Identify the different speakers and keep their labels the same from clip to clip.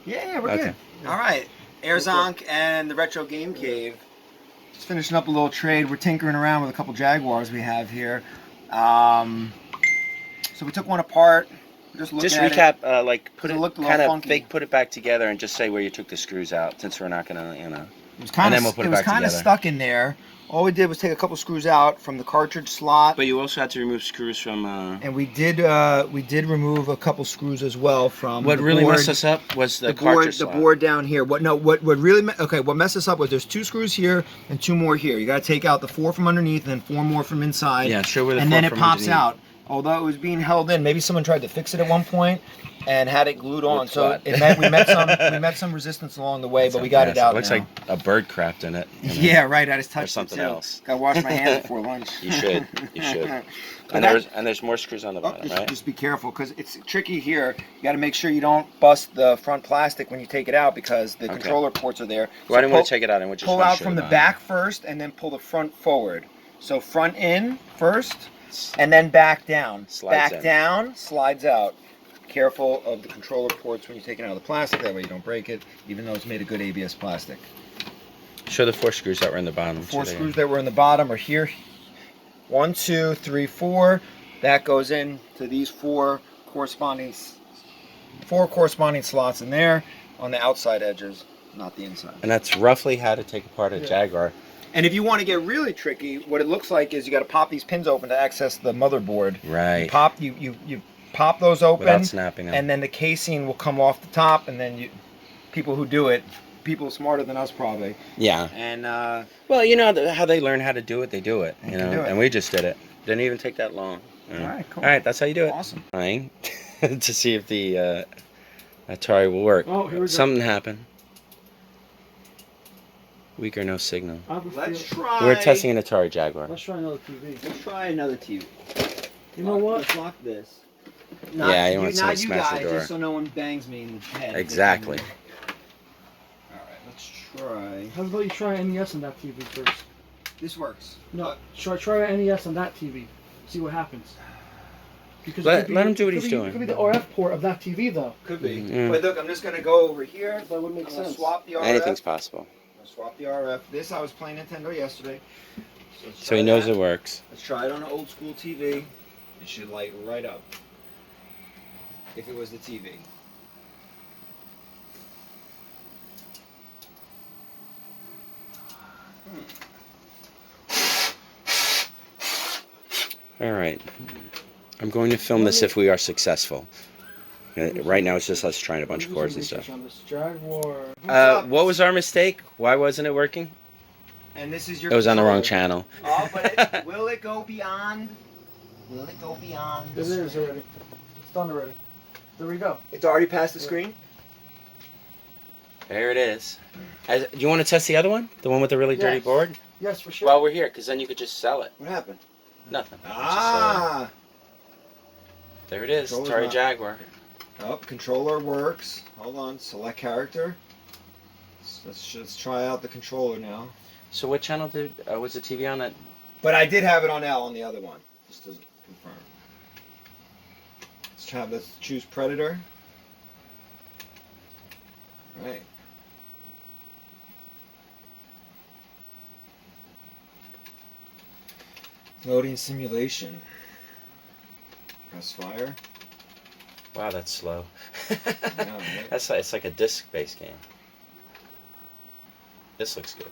Speaker 1: Yeah, we're good. All right. Airzonk and the Retro Game Cave. Just finishing up a little trade. We're tinkering around with a couple Jaguars we have here. So we took one apart. Just
Speaker 2: recap, like put it kind of
Speaker 1: funky.
Speaker 2: fake, put it back together, and just say where you took the screws out, since we're not gonna, you know.
Speaker 1: It was kind of stuck in there. All we did was take a couple screws out from the cartridge slot.
Speaker 2: But you also had to remove screws from.
Speaker 1: And we did remove a couple screws as well from.
Speaker 2: What really messed us up was the cartridge slot.
Speaker 1: The board down here. What messed us up was there's 2 screws here and 2 more here. You got to take out the 4 from underneath and then 4 more from inside.
Speaker 2: Yeah, show where the 4
Speaker 1: and then it
Speaker 2: from
Speaker 1: pops
Speaker 2: underneath.
Speaker 1: out. Although it was being held in, maybe someone tried to fix it at one point and had it glued on. So we met some resistance along the way, but we got it out.
Speaker 2: It looks like a bird crapped in it.
Speaker 1: You know? Yeah, right. I just touched
Speaker 2: or something else.
Speaker 1: Got to wash my hands before lunch.
Speaker 2: You should. You should. And there's more screws on the bottom, right?
Speaker 1: Just be careful because it's tricky here. You got to make sure you don't bust the front plastic when you take it out because the controller ports are there.
Speaker 2: Well, I didn't want to take it out. I want to
Speaker 1: pull out from the back first and then pull the front forward. So front in first. And then back down. Down, slides out. Careful of the controller ports when you're taking out the plastic. That way you don't break it, even though it's made of good ABS plastic.
Speaker 2: Show the 4 screws that were in the bottom.
Speaker 1: 4 screws that were in the bottom are here. 1, 2, 3, 4. That goes in to these 4 corresponding slots in there on the outside edges, not the inside.
Speaker 2: And that's roughly how to take apart a Jaguar.
Speaker 1: And if you want to get really tricky, what it looks like is you got to pop these pins open to access the motherboard.
Speaker 2: Right.
Speaker 1: You pop those open
Speaker 2: without snapping them,
Speaker 1: and then the casing will come off the top, and then people who do it, people smarter than us probably.
Speaker 2: Yeah.
Speaker 1: And
Speaker 2: well, you know how they learn how to do it, they do it. You know,
Speaker 1: do it.
Speaker 2: And we just did it. Didn't even take that long.
Speaker 1: All right, cool.
Speaker 2: All right, that's how you do it.
Speaker 1: Awesome.
Speaker 2: Trying to see if the Atari will work.
Speaker 3: Oh, here we go.
Speaker 2: Something happened. Weak or no signal.
Speaker 1: Let's try.
Speaker 2: We're testing an Atari Jaguar.
Speaker 3: Let's try another TV.
Speaker 1: Let's try another TV.
Speaker 3: You know what?
Speaker 1: Let's lock this.
Speaker 2: Yeah, you want someone to smash the door.
Speaker 1: Just so no one bangs me in the head.
Speaker 2: Exactly.
Speaker 1: All right, let's try.
Speaker 3: How about you try NES on that TV first?
Speaker 1: This works.
Speaker 3: No, try NES on that TV. See what happens. Because
Speaker 2: let him do what he's doing.
Speaker 3: It could be the RF port of that TV, though.
Speaker 1: Could be.
Speaker 2: Mm-hmm.
Speaker 1: But look, I'm just going to go over here.
Speaker 3: That would make sense.
Speaker 1: Swap the RF.
Speaker 2: Anything's possible.
Speaker 1: Swap the RF. This I was playing Nintendo yesterday.
Speaker 2: So he knows it works.
Speaker 1: Let's try it on an old school TV. It should light right up. If it was the TV.
Speaker 2: All right. I'm going to film this if we are successful. Right now it's just us trying a bunch of chords and stuff. What was our mistake? Why wasn't it working?
Speaker 1: And this is your.
Speaker 2: It was on the wrong channel.
Speaker 1: Oh, but will it go beyond? Will it go beyond?
Speaker 3: It is already. It's done already. There we go.
Speaker 1: It's already past the screen?
Speaker 2: There it is. Do you want to test the other one? The one with the really dirty board?
Speaker 3: Yes, for sure.
Speaker 2: While we're here, because then you could just sell it.
Speaker 1: What happened?
Speaker 2: Nothing.
Speaker 1: Ah!
Speaker 2: There it is.
Speaker 1: Atari
Speaker 2: Jaguar.
Speaker 1: Oh, controller works. Hold on. Select character. Let's try out the controller now.
Speaker 2: So what channel was the TV on that?
Speaker 1: But I did have it on L on the other one, just to confirm. Let's choose Predator. All right. Loading simulation. Press fire.
Speaker 2: Wow, that's slow.
Speaker 1: Yeah, right?
Speaker 2: It's like a disc-based game. This looks good.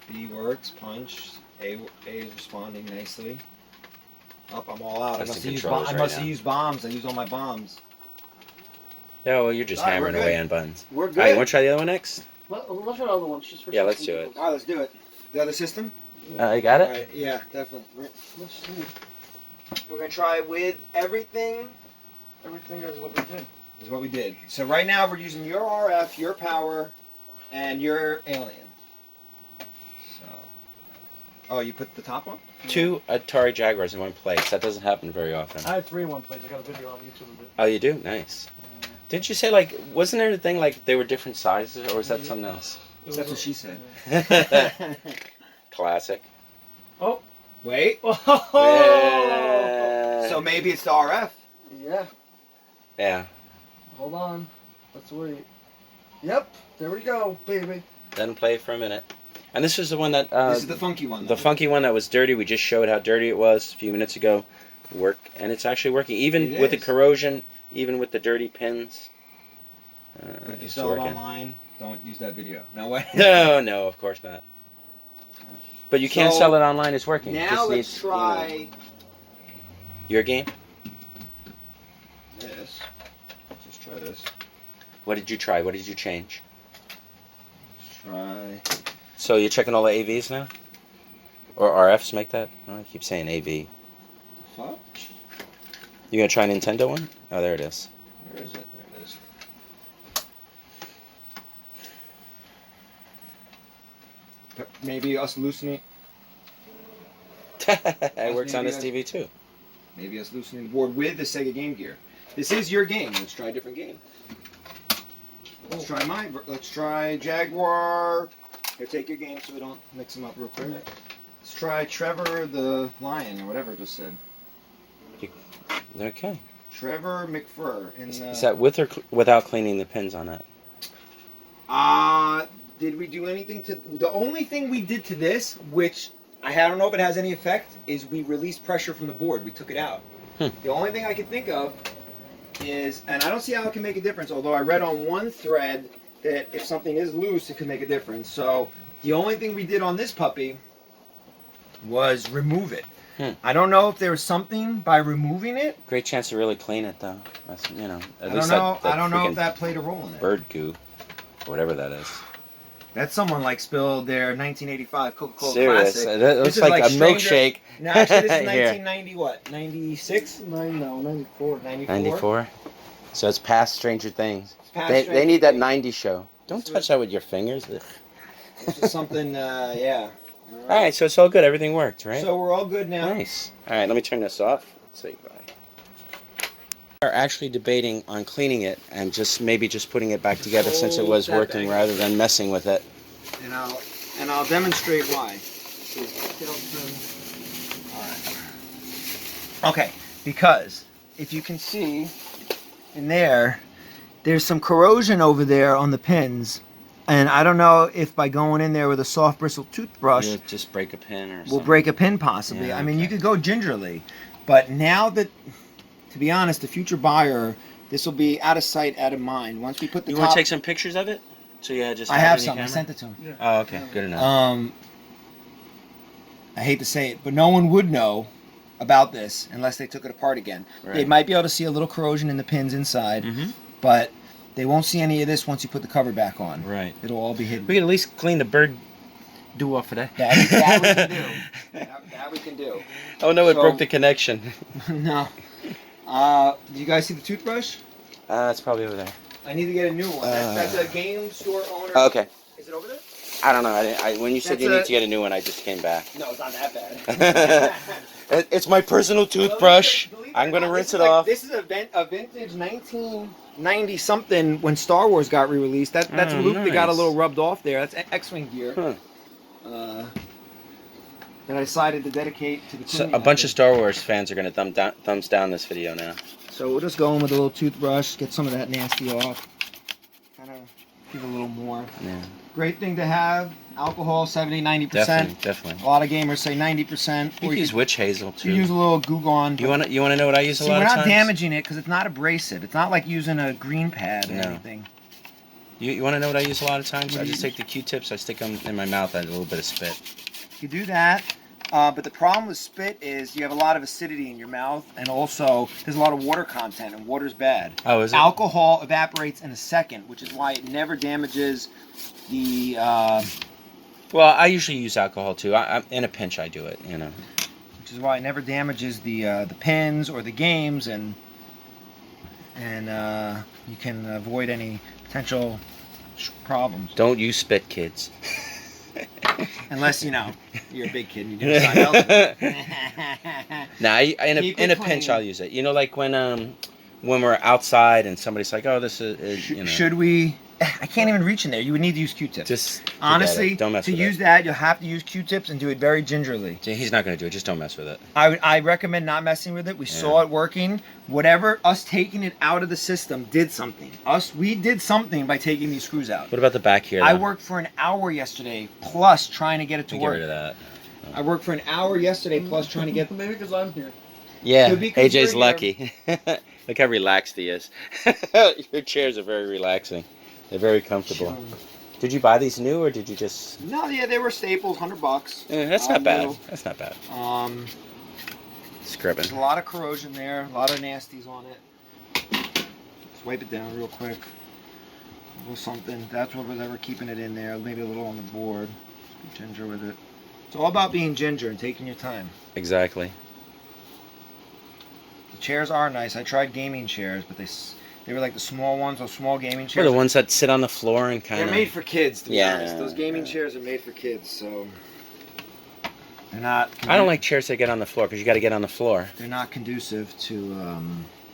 Speaker 1: B works, punch. A is responding nicely. Up, I'm all out. I must have used bombs. I used all my bombs.
Speaker 2: Yeah, well, you're just hammering away on buttons.
Speaker 1: We're good.
Speaker 2: All right, you want to try the other one next?
Speaker 3: Let's try the other one.
Speaker 2: Yeah, let's do it.
Speaker 1: All right, let's do it. The other system?
Speaker 2: You got it?
Speaker 1: All right, yeah, definitely. Let's see. We're going to try with everything.
Speaker 3: Everything is what we did.
Speaker 1: Is what we did. So right now we're using your RF, your power, and your alien. So, oh, you put the top one?
Speaker 2: 2 Atari Jaguars in one place. That doesn't happen very often.
Speaker 3: I had 3 in one place. I got a video on YouTube of it.
Speaker 2: Oh, you do? Nice. Didn't you say, like, wasn't there a thing like they were different sizes, or was that something else?
Speaker 1: That's what she said.
Speaker 2: Classic.
Speaker 3: Oh.
Speaker 1: Wait.
Speaker 3: Oh.
Speaker 2: Yeah.
Speaker 1: So maybe it's the RF.
Speaker 3: Yeah.
Speaker 2: Yeah.
Speaker 3: Hold on. Let's wait. Yep. There we go, baby.
Speaker 2: Doesn't play for a minute. And this is the one that...
Speaker 1: this is the funky one.
Speaker 2: The funky one that was dirty. We just showed how dirty it was a few minutes ago. And it's actually working. Even with the corrosion, even with the dirty pins.
Speaker 1: If you sell it online, don't use that video. No way.
Speaker 2: No, of course not. But you can't sell it online. It's working.
Speaker 1: Now let's try
Speaker 2: your game.
Speaker 1: This. Let's just try this.
Speaker 2: What did you try? What did you change?
Speaker 1: Let's try.
Speaker 2: So you're checking all the AVs now? Or RFs make that? Oh, I keep saying AV.
Speaker 1: Fuck?
Speaker 2: You gonna try a Nintendo one? Oh, there it is.
Speaker 1: Where is it? There it is. Maybe us loosening.
Speaker 2: It works on this TV too.
Speaker 1: Maybe us loosening the board with the Sega Game Gear. This is your game. Let's try a different game. Let's try Jaguar. Here, take your game so we don't mix them up real quick. Let's try Trevor the Lion, or whatever it just said.
Speaker 2: Okay.
Speaker 1: Trevor McFur.
Speaker 2: Is that with or without cleaning the pins on that?
Speaker 1: Did we do anything to... The only thing we did to this, which I don't know if it has any effect, is we released pressure from the board. We took it out. The only thing I can think of is, and I don't see how it can make a difference, although I read on one thread that if something is loose, it can make a difference. So the only thing we did on this puppy was remove it. I don't know if there was something by removing it.
Speaker 2: Great chance to really clean it, though. That's, at least
Speaker 1: I don't know if that played a role in it.
Speaker 2: Bird goo, whatever that is.
Speaker 1: That's someone like spilled their 1985 Coca-Cola
Speaker 2: Serious.
Speaker 1: Classic.
Speaker 2: That looks like a milkshake.
Speaker 1: No, actually, this is 1990 what? 96?
Speaker 3: No, 94.
Speaker 2: 94? So it's past Stranger Things.
Speaker 1: They
Speaker 2: need that 90 show. Don't touch that with your fingers. Ugh.
Speaker 1: This is something, yeah.
Speaker 2: All right, so it's all good. Everything worked, right?
Speaker 1: So we're all good now.
Speaker 2: Nice. All right, let me turn this off. Let's say goodbye. We are actually debating on cleaning it and maybe just putting it back together since it was working rather than messing with it.
Speaker 1: And I'll demonstrate why. All right. Okay, because if you can see in there's some corrosion over there on the pins. And I don't know if by going in there with a soft bristle toothbrush,
Speaker 2: You'll just break a pin or something.
Speaker 1: We'll break a pin possibly.
Speaker 2: Yeah,
Speaker 1: I mean, you could go gingerly. But now that, to be honest, the future buyer, this will be out of sight, out of mind. Once we put the
Speaker 2: You want to take some pictures of it? So yeah, just
Speaker 1: I have some. I sent it to him.
Speaker 3: Yeah.
Speaker 2: Oh, okay. Good enough.
Speaker 1: I hate to say it, but no one would know about this unless they took it apart again.
Speaker 2: Right.
Speaker 1: They might be able to see a little corrosion in the pins inside, but they won't see any of this once you put the cover back on.
Speaker 2: Right.
Speaker 1: It'll all be hidden.
Speaker 2: We can at least clean the bird do off of that.
Speaker 1: That we can do. That we can do.
Speaker 2: Oh no, it broke the connection.
Speaker 1: No. Do you guys see the toothbrush?
Speaker 2: It's probably over there.
Speaker 1: I need to get a new one. That's a game store owner.
Speaker 2: Oh, okay.
Speaker 1: Is it over there?
Speaker 2: I don't know. When you said you need to get a new one, I just came back.
Speaker 1: No, it's not that bad.
Speaker 2: It's my personal toothbrush. I'm going to rinse it off.
Speaker 1: This is a vintage 1990 something when Star Wars got re-released. That's a loop that got a little rubbed off there. That's X-Wing gear. That I decided to dedicate to the
Speaker 2: So a bunch of Star Wars fans are going to thumbs down this video now.
Speaker 1: So we'll just go in with a little toothbrush, get some of that nasty off. Kind of give a little more.
Speaker 2: Yeah.
Speaker 1: Great thing to have. Alcohol, 70, 90%.
Speaker 2: Definitely.
Speaker 1: A lot of gamers say 90%.
Speaker 2: You can use witch hazel too.
Speaker 1: You use a little Goo Gone.
Speaker 2: You want to know what I use a lot of times?
Speaker 1: We're not damaging it because it's not abrasive. It's not like using a green pad or anything.
Speaker 2: You want to know what I use a lot of times? I just take the Q-tips, I stick them in my mouth, I add a little bit of spit.
Speaker 1: You do that. But the problem with spit is you have a lot of acidity in your mouth, and also there's a lot of water content, and water's bad.
Speaker 2: Oh, is it?
Speaker 1: Alcohol evaporates in a second, which is why it never damages the...
Speaker 2: Well, I usually use alcohol too. In a pinch, I do it, you know.
Speaker 1: Which is why it never damages the pins or the games, and you can avoid any potential problems.
Speaker 2: Don't use spit, kids.
Speaker 1: Unless, you're a big kid and you do something else.
Speaker 2: Nah, in a pinch I'll use it. You know, like when we're outside and somebody's like, "Oh, this is,"
Speaker 1: Should we I can't even reach in there. You would need to use Q-tips.
Speaker 2: Just
Speaker 1: honestly,
Speaker 2: don't mess
Speaker 1: to
Speaker 2: with
Speaker 1: use
Speaker 2: it.
Speaker 1: that, you'll have to use Q-tips and do it very gingerly.
Speaker 2: He's not going to do it. Just don't mess with it.
Speaker 1: I recommend not messing with it. We saw it working. Whatever, us taking it out of the system did something. We did something by taking these screws out.
Speaker 2: What about the back here?
Speaker 1: I worked for an hour yesterday plus trying to get it to work.
Speaker 2: Get rid of that.
Speaker 1: I worked for an hour yesterday plus trying to get.
Speaker 3: Maybe because I'm here.
Speaker 2: Yeah,
Speaker 1: Could be 'cause
Speaker 2: AJ's
Speaker 1: you're
Speaker 2: lucky. Look how relaxed he is. Your chairs are very relaxing. They're very comfortable. Did you buy these new or did you just?
Speaker 1: No, yeah, they were staples, $100.
Speaker 2: That's not bad.
Speaker 1: Little.
Speaker 2: That's not bad.
Speaker 1: There's
Speaker 2: Scribbing.
Speaker 1: a lot of corrosion there, a lot of nasties on it. Let's wipe it down real quick. A little something. That's what was ever keeping it in there. Maybe a little on the board. Just be ginger with it. It's all about being ginger and taking your time.
Speaker 2: Exactly.
Speaker 1: The chairs are nice. I tried gaming chairs, but they were like the small ones, those small gaming chairs.
Speaker 2: Or the ones that sit on the floor and kind of.
Speaker 1: They're made for kids, to be honest. Those gaming chairs are made for kids, so they're not.
Speaker 2: I don't like chairs that get on the floor because you got to get on the floor.
Speaker 1: They're not conducive to.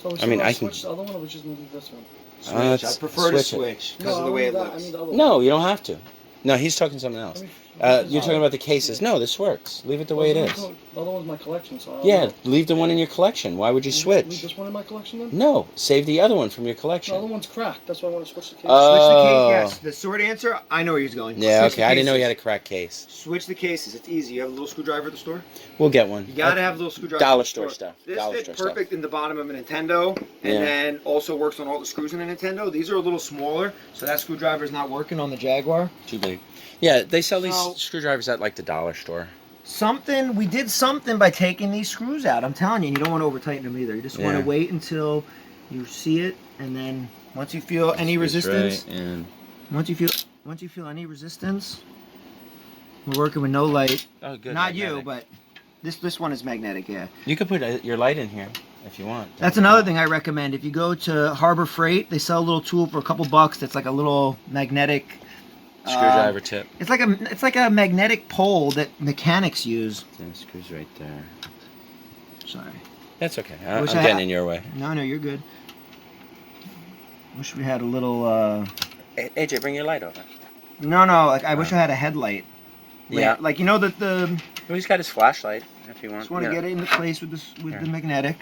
Speaker 3: So
Speaker 2: I mean, I can.
Speaker 3: switch the other one, or we just leave this one?
Speaker 1: Switch. I prefer to switch because of the way it looks.
Speaker 3: I mean the other one.
Speaker 2: No, you don't have to. No, he's talking something else. You're talking about the cases. No, this works. Leave it the way it is.
Speaker 3: The other one's my collection, so I don't
Speaker 2: Yeah,
Speaker 3: know.
Speaker 2: leave the one in your collection. Why would you
Speaker 3: Leave
Speaker 2: switch?
Speaker 3: this one in my collection then?
Speaker 2: No, save the other one from your
Speaker 3: The other
Speaker 2: collection.
Speaker 3: one's cracked. That's why I want to switch the case.
Speaker 1: Switch the case.
Speaker 2: Oh.
Speaker 1: Yes. The short answer. I know where he's going.
Speaker 2: Yeah,
Speaker 1: Switch
Speaker 2: okay.
Speaker 1: the
Speaker 2: I didn't know you
Speaker 1: cases.
Speaker 2: had a cracked case.
Speaker 1: Switch the cases. It's easy. You have a little screwdriver at the store.
Speaker 2: We'll get one.
Speaker 1: You gotta have a little screwdriver.
Speaker 2: Dollar
Speaker 1: at the
Speaker 2: store stuff.
Speaker 1: This
Speaker 2: Dollar
Speaker 1: fit
Speaker 2: store stuff.
Speaker 1: perfect in the bottom of a Nintendo, and
Speaker 2: Yeah.
Speaker 1: then also works on all the screws in a Nintendo. These are a little smaller, so that screwdriver is not working on the Jaguar.
Speaker 2: Too big. Yeah, they sell these
Speaker 1: So-
Speaker 2: screwdrivers at like the dollar store.
Speaker 1: We did something by taking these screws out. I'm telling you, you don't want to over tighten them either. You just want
Speaker 2: Yeah.
Speaker 1: to wait until you see it, and then once you feel any resistance,
Speaker 2: Right, and
Speaker 1: once you feel any resistance, we're working with no light.
Speaker 2: oh, good.
Speaker 1: Not
Speaker 2: magnetic.
Speaker 1: you, but this one is magnetic. Yeah.
Speaker 2: You could put your light in here if you want.
Speaker 1: That's another thing I recommend. If you go to Harbor Freight, they sell a little tool for a couple bucks. That's like a little magnetic
Speaker 2: Screwdriver tip.
Speaker 1: It's like a magnetic pole that mechanics use.
Speaker 2: And screws right there.
Speaker 1: Sorry.
Speaker 2: That's okay. I'm
Speaker 1: Wish
Speaker 2: getting in your way.
Speaker 1: No, you're good. Wish we had a little.
Speaker 2: Hey, AJ, bring your light over.
Speaker 1: No. Like I wish I had a headlight.
Speaker 2: Yeah.
Speaker 1: Like you know that the.
Speaker 2: Well, he's got his flashlight. If you want.
Speaker 1: Just want to get it into place with the magnetic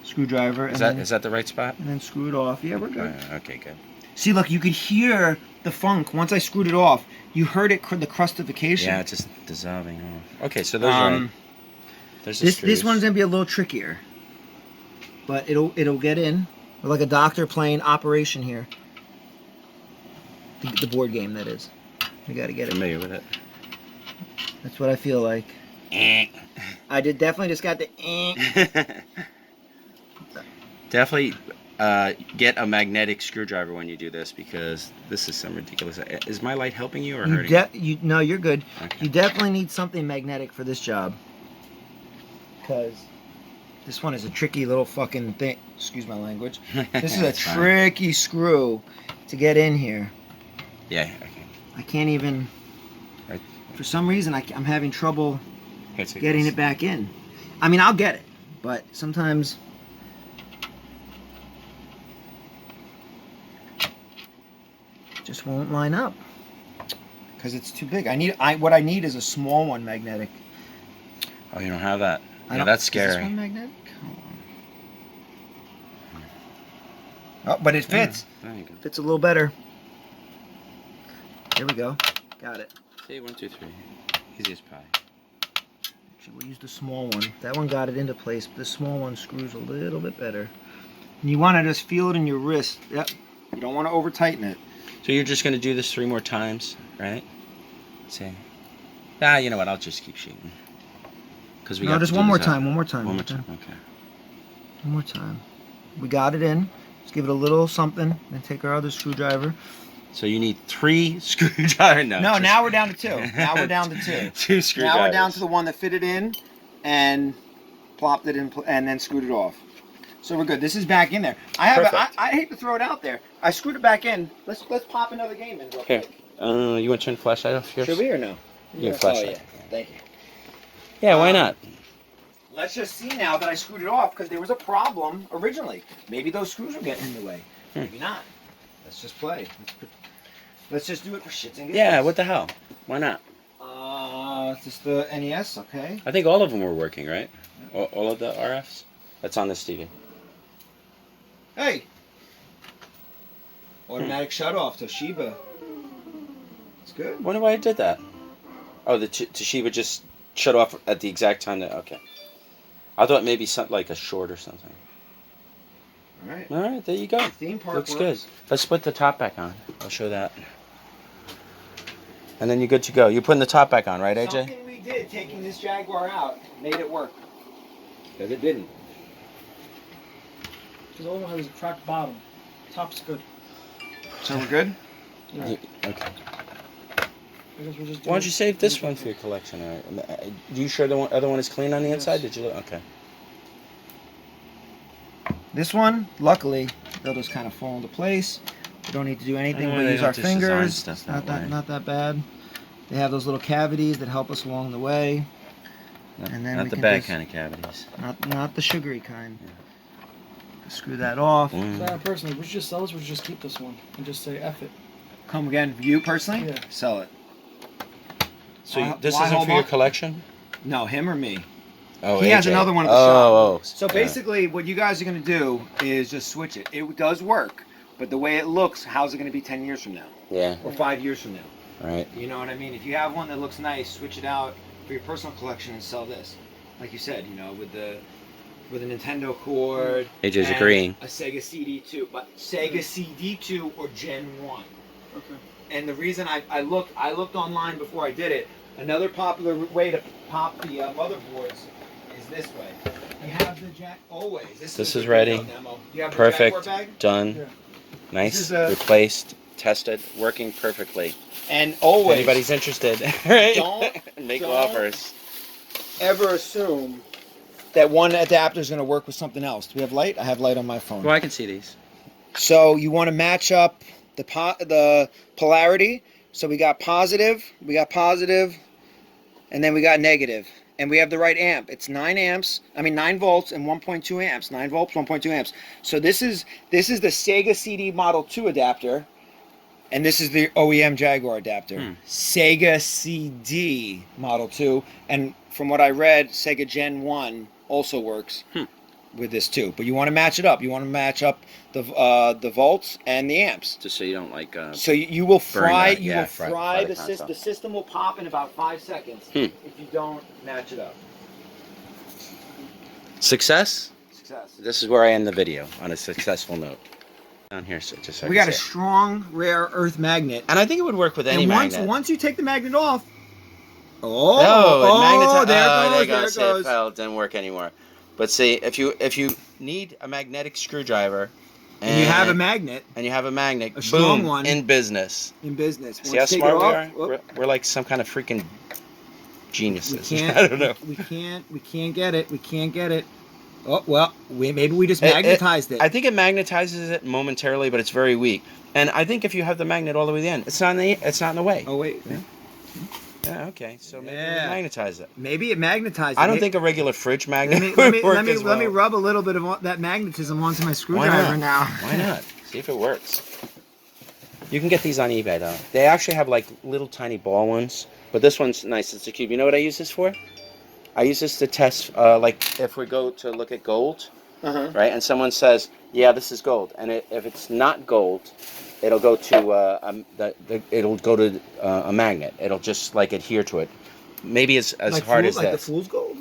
Speaker 1: screwdriver.
Speaker 2: Is that the right spot?
Speaker 1: And then screw it off. Yeah, we're good.
Speaker 2: Okay, good.
Speaker 1: See, look, you could hear the funk once I screwed it off. You heard it, the crustification.
Speaker 2: Yeah, it's just dissolving off. Okay, so those are. There's the
Speaker 1: this
Speaker 2: screws.
Speaker 1: one's gonna be a little trickier, but it'll get in. We're like a doctor playing Operation here. The board game, that is. We got to get it.
Speaker 2: Familiar with it.
Speaker 1: That's what I feel like. I definitely just got the.
Speaker 2: Definitely get a magnetic screwdriver when you do this because this is some ridiculous. Is my light helping you or hurting you?
Speaker 1: No, you're good.
Speaker 2: Okay.
Speaker 1: You definitely need something magnetic for this job. Because this one is a tricky little fucking thing. Excuse my language. This is a tricky screw to get in here.
Speaker 2: Yeah, okay.
Speaker 1: I can't even.
Speaker 2: Right.
Speaker 1: For some reason, I'm having trouble
Speaker 2: Here, take
Speaker 1: getting
Speaker 2: this.
Speaker 1: it back in. I mean, I'll get it, but sometimes. Just won't line up because it's too big. What I need is a small one magnetic.
Speaker 2: Oh, you don't have that. Yeah,
Speaker 1: Is
Speaker 2: that's
Speaker 1: this
Speaker 2: scary.
Speaker 1: one magnetic? Hold on. Oh, but it fits.
Speaker 2: There you go.
Speaker 1: Fits a little better. There we go. Got it.
Speaker 2: See, 1, 2, 3. Easy as pie.
Speaker 1: Actually, we'll use the small one. That one got it into place, but the small one screws a little bit better. And you want to just feel it in your wrist. Yep. You don't want to over tighten it.
Speaker 2: So you're just going to do this 3 more times, right? Let's see. Ah, you know what? I'll just keep shooting. We
Speaker 1: No,
Speaker 2: got
Speaker 1: just
Speaker 2: to
Speaker 1: one
Speaker 2: do
Speaker 1: more
Speaker 2: this
Speaker 1: time. One more time.
Speaker 2: One more time. Okay.
Speaker 1: One more time. We got it in. Let's give it a little something. Then take our other screwdriver.
Speaker 2: So you need 3 screwdrivers. No,
Speaker 1: No,
Speaker 2: just-
Speaker 1: now we're down to 2. Now we're down to 2.
Speaker 2: 2 screwdrivers.
Speaker 1: Now we're down to the one that fitted in and plopped it in and then screwed it off. So we're good. This is back in there. I hate to throw it out there. I screwed it back in. Let's pop another game in real
Speaker 2: Here.
Speaker 1: quick.
Speaker 2: You want to turn the flashlight off here?
Speaker 1: Should we or no?
Speaker 2: Yeah, flashlight.
Speaker 1: Oh, yeah. Thank you.
Speaker 2: Yeah, why not?
Speaker 1: Let's just see now that I screwed it off because there was a problem originally. Maybe those screws were getting in the way. Maybe not. let's just play. Let's just do it for shits and giggles.
Speaker 2: Yeah, what the hell? Why not?
Speaker 1: It's just the NES, okay.
Speaker 2: I think all of them were working, right? All of the RFs? That's on this TV.
Speaker 1: Hey! Automatic shut-off, Toshiba. It's good.
Speaker 2: Wonder why I did that. Oh, the Toshiba just shut off at the exact time that... Okay. I thought maybe something like a short or something.
Speaker 1: Alright.
Speaker 2: Alright, there you go.
Speaker 1: Theme park
Speaker 2: Looks
Speaker 1: works.
Speaker 2: good. Let's put the top back on. I'll show that. And then you're good to go. You're putting the top back on, right, AJ?
Speaker 1: Something we did, taking this Jaguar out, made it work. Because it didn't.
Speaker 3: Because the other one has a cracked bottom. Top's good.
Speaker 1: So we're good?
Speaker 3: Yeah.
Speaker 2: Okay.
Speaker 3: I guess we'll just
Speaker 2: Why don't you save this one for your collection? Are you sure the other one is clean on the inside? Did you? Okay.
Speaker 1: This one, luckily, they'll just kind of fall into place. We don't need to do anything but use our fingers. Not that bad. They have those little cavities that help us along the way. And then
Speaker 2: Not
Speaker 1: we
Speaker 2: the
Speaker 1: can
Speaker 2: bad
Speaker 1: just-
Speaker 2: kind of cavities.
Speaker 1: Not the sugary kind. Screw that off.
Speaker 3: Personally, we should just sell this, or we should just keep this one and just say F it.
Speaker 1: Come again, you personally?
Speaker 3: Yeah.
Speaker 1: Sell it.
Speaker 2: So this
Speaker 1: Why
Speaker 2: isn't
Speaker 1: hold
Speaker 2: for your
Speaker 1: on?
Speaker 2: collection?
Speaker 1: No, him or me.
Speaker 2: Oh,
Speaker 1: He has
Speaker 2: AJ.
Speaker 1: another one at the shop.
Speaker 2: Oh.
Speaker 1: So basically, what you guys are going to do is just switch it. It does work, but the way it looks, how's it going to be 10 years from now?
Speaker 2: Yeah.
Speaker 1: Or 5 years from now?
Speaker 2: Right.
Speaker 1: You know what I mean? If you have one that looks nice, switch it out for your personal collection and sell this. Like you said, you know, with a Nintendo cord.
Speaker 2: AJ's
Speaker 1: and
Speaker 2: agreeing.
Speaker 1: A Sega CD2, but Sega CD2 or Gen 1.
Speaker 3: Okay.
Speaker 1: And the reason I looked online before I did it. Another popular way to pop the motherboards is this way. You have the Jack always.
Speaker 2: This
Speaker 1: is
Speaker 2: is
Speaker 1: the
Speaker 2: ready.
Speaker 1: demo. You have
Speaker 2: Perfect.
Speaker 1: The Jaguar bag?
Speaker 2: Done.
Speaker 3: Yeah.
Speaker 2: Nice.
Speaker 1: This is a-
Speaker 2: Replaced. Tested. Working perfectly.
Speaker 1: And
Speaker 2: If
Speaker 1: always.
Speaker 2: anybody's interested, right?
Speaker 1: Don't-
Speaker 2: Make
Speaker 1: don't-
Speaker 2: offers.
Speaker 1: Ever assume that one adapter is going to work with something else. Do we have light? I have light on my phone.
Speaker 2: Well, I can see these.
Speaker 1: So you want to match up the polarity. So we got positive, and then we got negative. And we have the right amp. It's 9 volts and 1.2 amps. 9 volts, 1.2 amps. So this is the Sega CD Model 2 adapter. And this is the OEM Jaguar adapter. Sega CD Model 2. And from what I read, Sega Gen 1 also works with this too. But you want to match it up. You want to match up the volts and the amps.
Speaker 2: Just so you don't like.
Speaker 1: So you will fry.
Speaker 2: that,
Speaker 1: You
Speaker 2: yeah,
Speaker 1: will
Speaker 2: fry
Speaker 1: fry
Speaker 2: the
Speaker 1: the system.
Speaker 2: console.
Speaker 1: The system will pop in about 5 seconds if you don't match it up.
Speaker 2: Success.
Speaker 1: Success.
Speaker 2: This is where I end the video on a successful note. Down here, so just so
Speaker 1: We
Speaker 2: I
Speaker 1: got
Speaker 2: can
Speaker 1: a
Speaker 2: see it.
Speaker 1: strong rare earth magnet.
Speaker 2: And I think it would work with any
Speaker 1: And
Speaker 2: magnet.
Speaker 1: once you take the magnet off,
Speaker 2: it magnetized.
Speaker 1: there it
Speaker 2: There
Speaker 1: goes.
Speaker 2: it goes. It fell. It didn't work anymore. But see, if you need a magnetic screwdriver,
Speaker 1: And you have a magnet
Speaker 2: and you have a magnet,
Speaker 1: A strong
Speaker 2: boom,
Speaker 1: one.
Speaker 2: in business.
Speaker 1: in business.
Speaker 2: See how
Speaker 1: Once you take
Speaker 2: smart
Speaker 1: it
Speaker 2: we
Speaker 1: off,
Speaker 2: are?
Speaker 1: whoop,
Speaker 2: We're like some kind of freaking
Speaker 1: we
Speaker 2: geniuses.
Speaker 1: can't.
Speaker 2: I don't know.
Speaker 1: We can't get it. We can't get it. Oh well, maybe we just magnetized it.
Speaker 2: I think it magnetizes it momentarily, but it's very weak. And I think if you have the magnet all the way to the end, it's not in the way.
Speaker 1: Oh wait.
Speaker 2: Yeah, okay. So maybe
Speaker 1: Yeah.
Speaker 2: we magnetize it.
Speaker 1: Maybe it magnetized.
Speaker 2: I don't
Speaker 1: it.
Speaker 2: think a regular fridge magnet
Speaker 1: Let
Speaker 2: would
Speaker 1: me
Speaker 2: work
Speaker 1: let me
Speaker 2: as
Speaker 1: let me
Speaker 2: well.
Speaker 1: rub a little bit of that magnetism onto my
Speaker 2: Why
Speaker 1: screwdriver
Speaker 2: not?
Speaker 1: now.
Speaker 2: Why not? See if it works. You can get these on eBay though. They actually have like little tiny ball ones, but this one's nice. It's a cube. You know what I use this for? I use this to test, like if we go to look at gold, right? And someone says, "Yeah, this is gold," and if it's not gold, it'll go to a magnet. It'll just like adhere to it. Maybe as
Speaker 1: Like
Speaker 2: hard as
Speaker 1: like the
Speaker 2: this.
Speaker 1: fool's gold.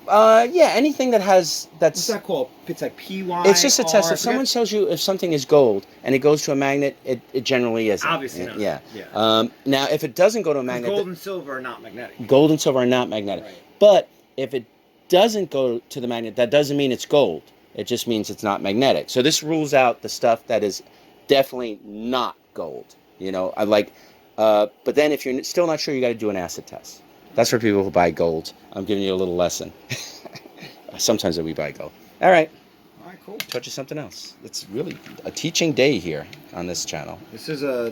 Speaker 2: Yeah, anything that's
Speaker 1: What's that called? It's like PY.
Speaker 2: It's just a test.
Speaker 1: R,
Speaker 2: If someone tells you if something is gold and it goes to a magnet, it generally isn't.
Speaker 1: Obviously not.
Speaker 2: Yeah.
Speaker 1: Yeah.
Speaker 2: Now, if it doesn't go to a magnet,
Speaker 1: Gold and silver are not magnetic.
Speaker 2: gold and silver are not magnetic.
Speaker 1: Right.
Speaker 2: But if it doesn't go to the magnet, that doesn't mean it's gold. It just means it's not magnetic. So this rules out the stuff that is definitely not gold. You know, I like. But then if you're still not sure, you got to do an acid test. That's for people who buy gold. I'm giving you a little lesson. Sometimes we buy gold. All right.
Speaker 1: All right, cool.
Speaker 2: Taught you something else. It's really a teaching day here on this channel.
Speaker 1: This is a